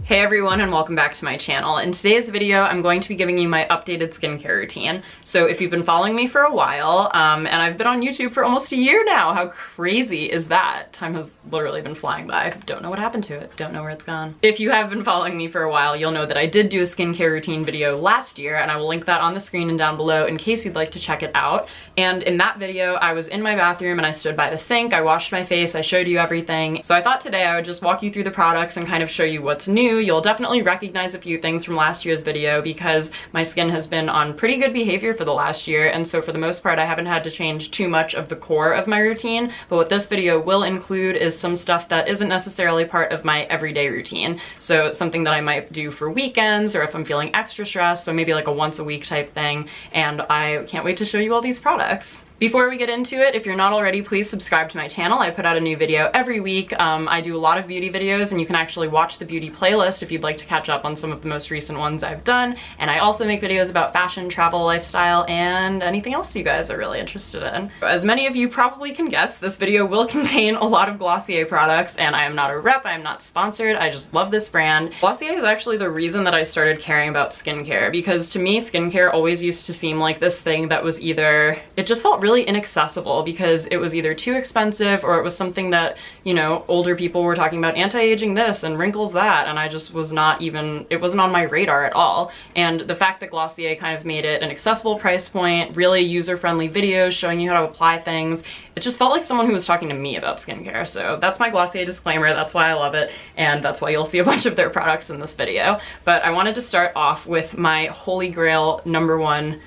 Hey everyone, and welcome back to my channel. In today's video, I'm going to be giving you my updated skincare routine. So if you've been following me for a while, and I've been on YouTube for almost a year now, how crazy is that? Time has literally been flying by. Don't know what happened to it. Don't know where it's gone. If you have been following me for a while, you'll know that I did do a skincare routine video last year, and I will link that on the screen and down below in case you'd like to check it out. And in that video, I was in my bathroom and I stood by the sink, I washed my face, I showed you everything. So I thought today I would just walk you through the products and kind of show you what's new. You'll definitely recognize a few things from last year's video because my skin has been on pretty good behavior for the last year, and so for the most part I haven't had to change too much of the core of my routine. But what this video will include is some stuff that isn't necessarily part of my everyday routine. So something that I might do for weekends or if I'm feeling extra stressed, so maybe like a once a week type thing, and I can't wait to show you all these products. Before we get into it, if you're not already, please subscribe to my channel. I put out a new video every week. I do a lot of beauty videos, and you can actually watch the beauty playlist if you'd like to catch up on some of the most recent ones I've done. And I also make videos about fashion, travel, lifestyle, and anything else you guys are really interested in. As many of you probably can guess, this video will contain a lot of Glossier products, and I am not a rep, I am not sponsored, I just love this brand. Glossier is actually the reason that I started caring about skincare, because to me, skincare always used to seem like this thing that was either, it just felt really inaccessible because it was either too expensive or it was something that, you know, older people were talking about anti-aging this and wrinkles that, and I just was not even, it wasn't on my radar at all. And the fact that Glossier kind of made it an accessible price point, really user-friendly videos showing you how to apply things, it just felt like someone who was talking to me about skincare. So that's my Glossier disclaimer, that's why I love it, and that's why you'll see a bunch of their products in this video. But I wanted to start off with my holy grail #1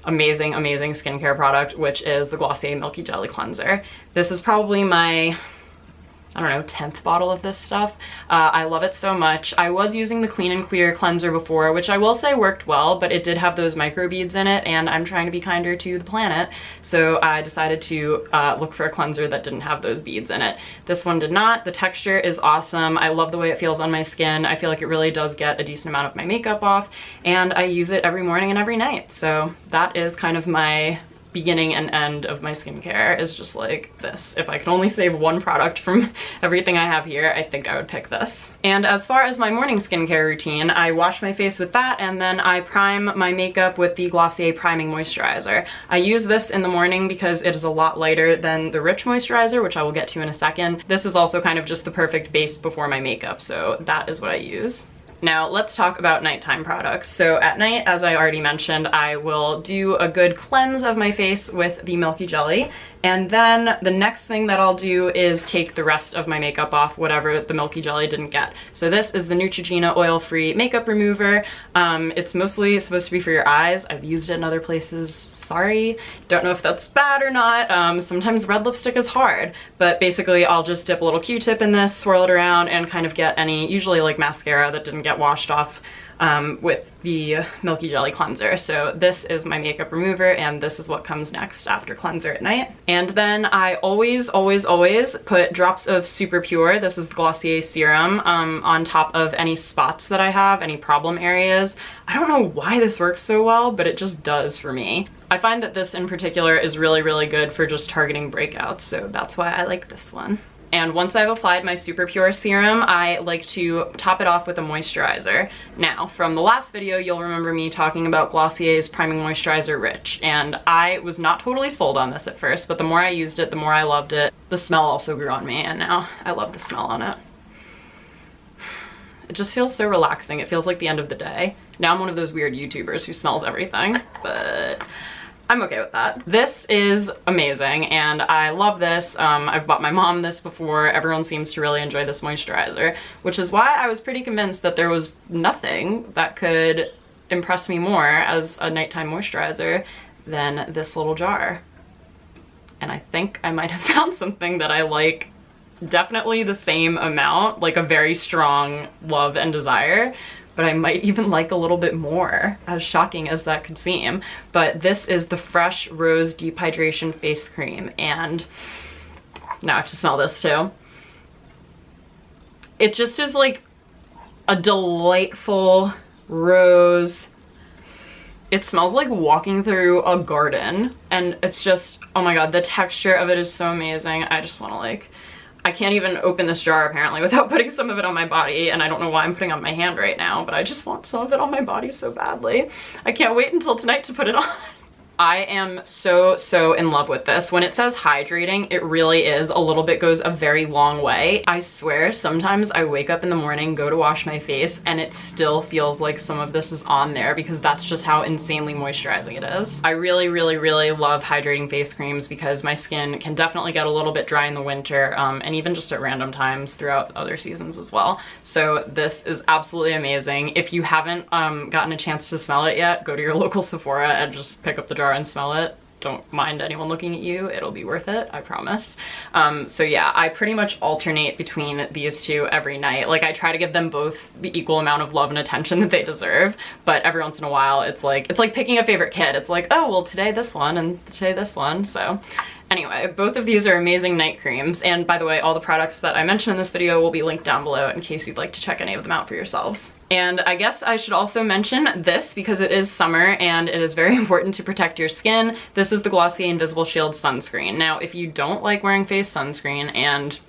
amazing skincare product, which is the Glossier Milky Jelly Cleanser. This is probably my, I don't know, 10th bottle of this stuff. I love it so much. I was using the Clean and Clear cleanser before, which I will say worked well, but it did have those microbeads in it, and I'm trying to be kinder to the planet, so I decided to look for a cleanser that didn't have those beads in it. This one did not. The texture is awesome. I love the way it feels on my skin. I feel like it really does get a decent amount of my makeup off, and I use it every morning and every night. So that is kind of my beginning and end of my skincare, is just like this. If I could only save one product from everything I have here, I think I would pick this. And as far as my morning skincare routine, I wash my face with that, and then I prime my makeup with the Glossier Priming Moisturizer. I use this in the morning because it is a lot lighter than the Rich Moisturizer, which I will get to in a second. This is also kind of just the perfect base before my makeup, so that is what I use. Now let's talk about nighttime products. So at night, as I already mentioned, I will do a good cleanse of my face with the Milky Jelly, and then the next thing that I'll do is take the rest of my makeup off, whatever the Milky Jelly didn't get. So this is the Neutrogena oil-free makeup remover. It's mostly supposed to be for your eyes. I've used it in other places. Sorry, don't know if that's bad or not. Sometimes red lipstick is hard, but basically I'll just dip a little Q-tip in this, swirl it around, and kind of get any, usually like mascara that didn't get washed off with the Milky Jelly cleanser. So this is my makeup remover, and this is what comes next after cleanser at night. And then I always put drops of Super Pure, this is the Glossier serum, on top of any spots that I have, any problem areas. I don't know why this works so well, but it just does for me. I find that this in particular is really good for just targeting breakouts, so that's why I like this one. And once I've applied my Super Pure serum, I like to top it off with a moisturizer. Now, from the last video, you'll remember me talking about Glossier's Priming Moisturizer Rich, and I was not totally sold on this at first, but the more I used it, the more I loved it. The smell also grew on me, and now I love the smell on it. It just feels so relaxing. It feels like the end of the day. Now I'm one of those weird YouTubers who smells everything, but I'm okay with that. This is amazing, and I love this. I've bought my mom this before. Everyone seems to really enjoy this moisturizer, which is why I was pretty convinced that there was nothing that could impress me more as a nighttime moisturizer than this little jar. And I think I might have found something that I like definitely the same amount, like a very strong love and desire, but I might even like a little bit more, as shocking as that could seem. But this is the Fresh Rose Deep Hydration Face Cream, and now I have to smell this too. It just is like a delightful rose. It smells like walking through a garden, and it's just, oh my god, the texture of it is so amazing. I just want to like I can't even open this jar apparently without putting some of it on my body, and I don't know why I'm putting on my hand right now, but I just want some of it on my body so badly. I can't wait until tonight to put it on. I am so in love with this. When it says hydrating, it really is. A little bit goes a very long way. I swear, sometimes I wake up in the morning, go to wash my face, and it still feels like some of this is on there because that's just how insanely moisturizing it is. I really love hydrating face creams because my skin can definitely get a little bit dry in the winter, and even just at random times throughout other seasons as well. So this is absolutely amazing. If you haven't gotten a chance to smell it yet, go to your local Sephora and just pick up the jar and smell it. Don't mind anyone looking at you, it'll be worth it, I promise. So yeah, I pretty much alternate between these two every night. Like I try to give them both the equal amount of love and attention that they deserve, but every once in a while it's like picking a favorite kid. It's like, oh well, today this one and today this one. So anyway, both of these are amazing night creams, and by the way, all the products that I mentioned in this video will be linked down below in case you'd like to check any of them out for yourselves. And I guess I should also mention this because it is summer and it is very important to protect your skin. This is the Glossier Invisible Shield Sunscreen. Now, if you don't like wearing face sunscreen, and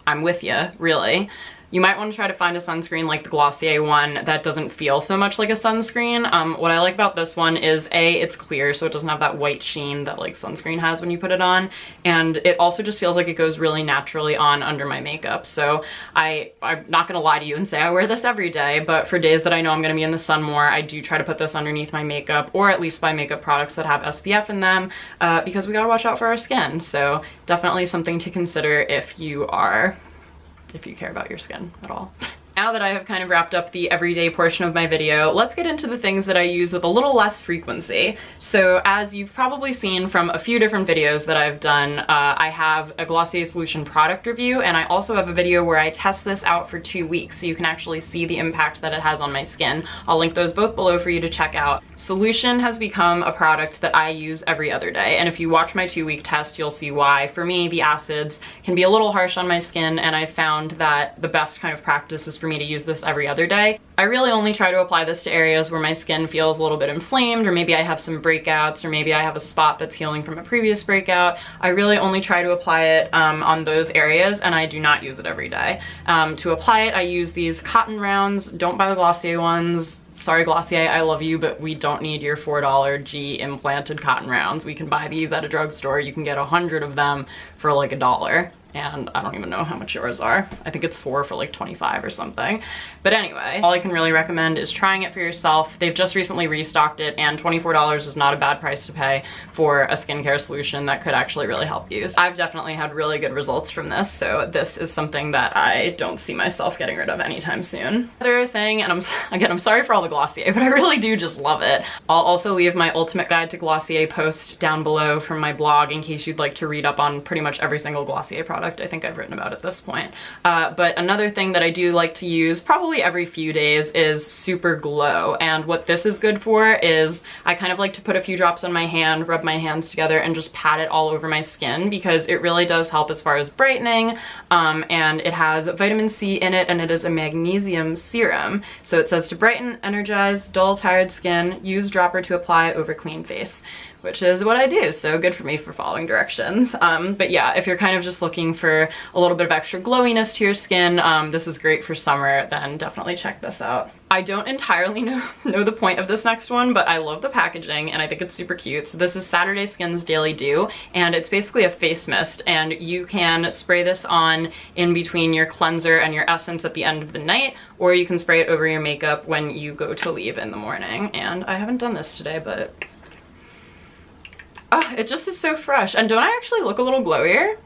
I'm with you, really, you might want to try to find a sunscreen like the Glossier one that doesn't feel so much like a sunscreen. What I like about this one is A, it's clear, so it doesn't have that white sheen that like sunscreen has when you put it on, and it also just feels like it goes really naturally on under my makeup. So I'm not gonna lie to you and say I wear this every day, but for days that I know I'm gonna be in the sun more, I do try to put this underneath my makeup, or at least buy makeup products that have SPF in them, because we gotta watch out for our skin. So definitely something to consider if you care about your skin at all. Now that I have kind of wrapped up the everyday portion of my video, let's get into the things that I use with a little less frequency. So as you've probably seen from a few different videos that I've done, I have a Glossier Solution product review, and I also have a video where I test this out for 2 weeks so you can actually see the impact that it has on my skin. I'll link those both below for you to check out. Solution has become a product that I use every other day, and if you watch my 2-week test, you'll see why. For me, the acids can be a little harsh on my skin, and I found that the best kind of practice is for me to use this every other day. I really only try to apply this to areas where my skin feels a little bit inflamed, or maybe I have some breakouts, or maybe I have a spot that's healing from a previous breakout. I really only try to apply it on those areas, and I do not use it every day. To apply it, I use these cotton rounds. Don't buy the Glossier ones. Sorry Glossier, I love you, but we don't need your $4 G implanted cotton rounds. We can buy these at a drugstore. You can get 100 of them for like $1. And I don't even know how much yours are. I think it's 4 for like 25 or something. But anyway, all I can really recommend is trying it for yourself. They've just recently restocked it, and $24 is not a bad price to pay for a skincare solution that could actually really help you. So I've definitely had really good results from this, so this is something that I don't see myself getting rid of anytime soon. Other thing, and I'm sorry for all the Glossier, but I really do just love it. I'll also leave my ultimate guide to Glossier post down below from my blog in case you'd like to read up on pretty much every single Glossier product I think I've written about at this point. But another thing that I do like to use probably every few days is Super Glow, and what this is good for is I kind of like to put a few drops on my hand, rub my hands together, and just pat it all over my skin because it really does help as far as brightening, and it has vitamin C in it, and it is a magnesium serum. So it says to brighten, energize, dull, tired skin, use dropper to apply over clean face, which is what I do, so good for me for following directions. But yeah, if you're kind of just looking for a little bit of extra glowiness to your skin, this is great for summer, then definitely check this out. I don't entirely know the point of this next one, but I love the packaging and I think it's super cute. So this is Saturday Skin's Daily Dew, and it's basically a face mist, and you can spray this on in between your cleanser and your essence at the end of the night, or you can spray it over your makeup when you go to leave in the morning. And I haven't done this today, but oh, it just is so fresh. And don't I actually look a little glowier?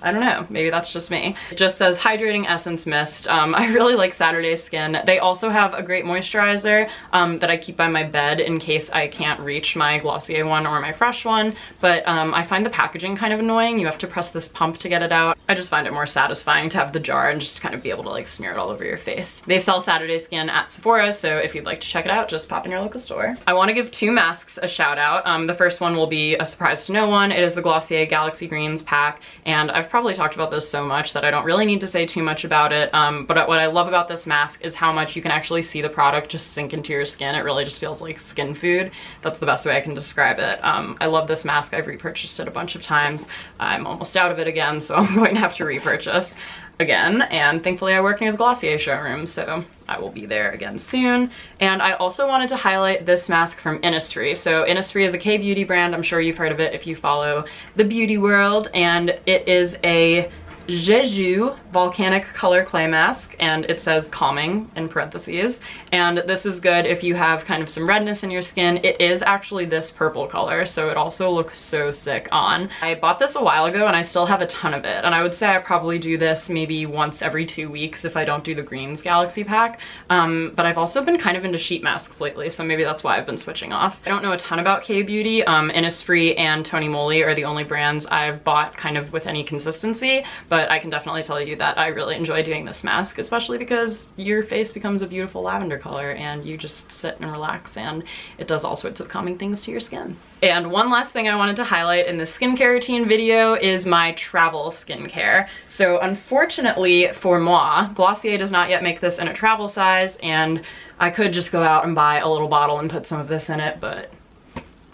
I don't know, maybe that's just me. It just says Hydrating Essence Mist. I really like Saturday Skin. They also have a great moisturizer that I keep by my bed in case I can't reach my Glossier one or my Fresh one, but I find the packaging kind of annoying. You have to press this pump to get it out. I just find it more satisfying to have the jar and just kind of be able to like smear it all over your face. They sell Saturday Skin at Sephora, so if you'd like to check it out, just pop in your local store. I want to give 2 masks a shout out. The first one will be a surprise to no one. It is the Glossier Galaxy Greens pack, and I've I've probably talked about this so much that I don't really need to say too much about it, but what I love about this mask is how much you can actually see the product just sink into your skin. It really just feels like skin food. That's the best way I can describe it. I love this mask. I've repurchased it a bunch of times. I'm almost out of it again, so I'm going to have to repurchase again, and thankfully I work near the Glossier showroom, so I will be there again soon. And I also wanted to highlight this mask from Innisfree. So Innisfree is a K-beauty brand. I'm sure you've heard of it if you follow the beauty world, and it is a Jeju volcanic color clay mask, and it says calming in parentheses, and this is good if you have kind of some redness in your skin. It is actually this purple color, so it also looks so sick on. I bought this a while ago and I still have a ton of it, and I would say I probably do this maybe once every 2 weeks if I don't do the Greens Galaxy pack, but I've also been kind of into sheet masks lately, so maybe that's why I've been switching off. I don't know a ton about K-beauty. Innisfree and Tony Moly are the only brands I've bought kind of with any consistency, but I can definitely tell you that I really enjoy doing this mask, especially because your face becomes a beautiful lavender color and you just sit and relax, and it does all sorts of calming things to your skin. And one last thing I wanted to highlight in this skincare routine video is my travel skincare. So unfortunately for moi, Glossier does not yet make this in a travel size, and I could just go out and buy a little bottle and put some of this in it, but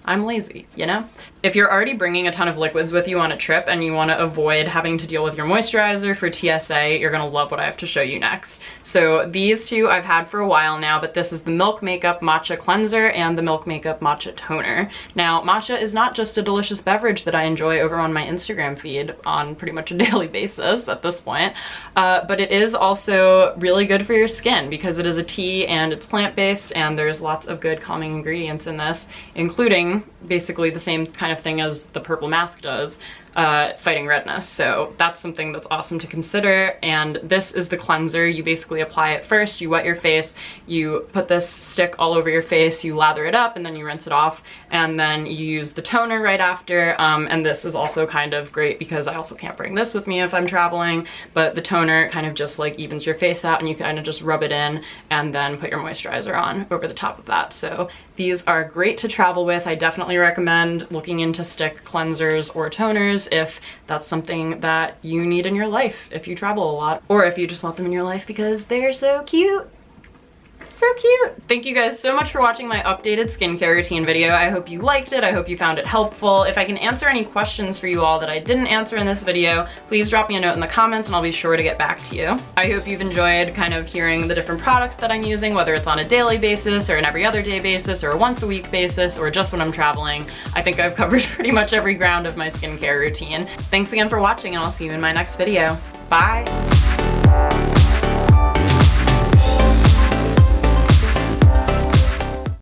I'm lazy, you know? If you're already bringing a ton of liquids with you on a trip and you want to avoid having to deal with your moisturizer for TSA, you're gonna love what I have to show you next. So these two I've had for a while now, but this is the Milk Makeup Matcha Cleanser and the Milk Makeup Matcha Toner. Now, matcha is not just a delicious beverage that I enjoy over on my Instagram feed on pretty much a daily basis at this point, but it is also really good for your skin because it is a tea and it's plant-based, and there's lots of good calming ingredients in this, including basically the same kind of thing as the purple mask does, fighting redness. So that's something that's awesome to consider. And this is the cleanser. You basically apply it first, you wet your face, you put this stick all over your face, you lather it up, and then you rinse it off, and then you use the toner right after. And this is also kind of great because I also can't bring this with me if I'm traveling, but the toner kind of just like evens your face out, and you kind of just rub it in and then put your moisturizer on over the top of that. So these are great to travel with. I definitely recommend looking into stick cleansers or toners if that's something that you need in your life if you travel a lot, or if you just want them in your life because they're so cute. So cute. Thank you guys so much for watching my updated skincare routine video. I hope you liked it. I hope you found it helpful. If I can answer any questions for you all that I didn't answer in this video, please drop me a note in the comments and I'll be sure to get back to you. I hope you've enjoyed kind of hearing the different products that I'm using, whether it's on a daily basis or an every other day basis or a once a week basis or just when I'm traveling. I think I've covered pretty much every ground of my skincare routine. Thanks again for watching, and I'll see you in my next video. Bye.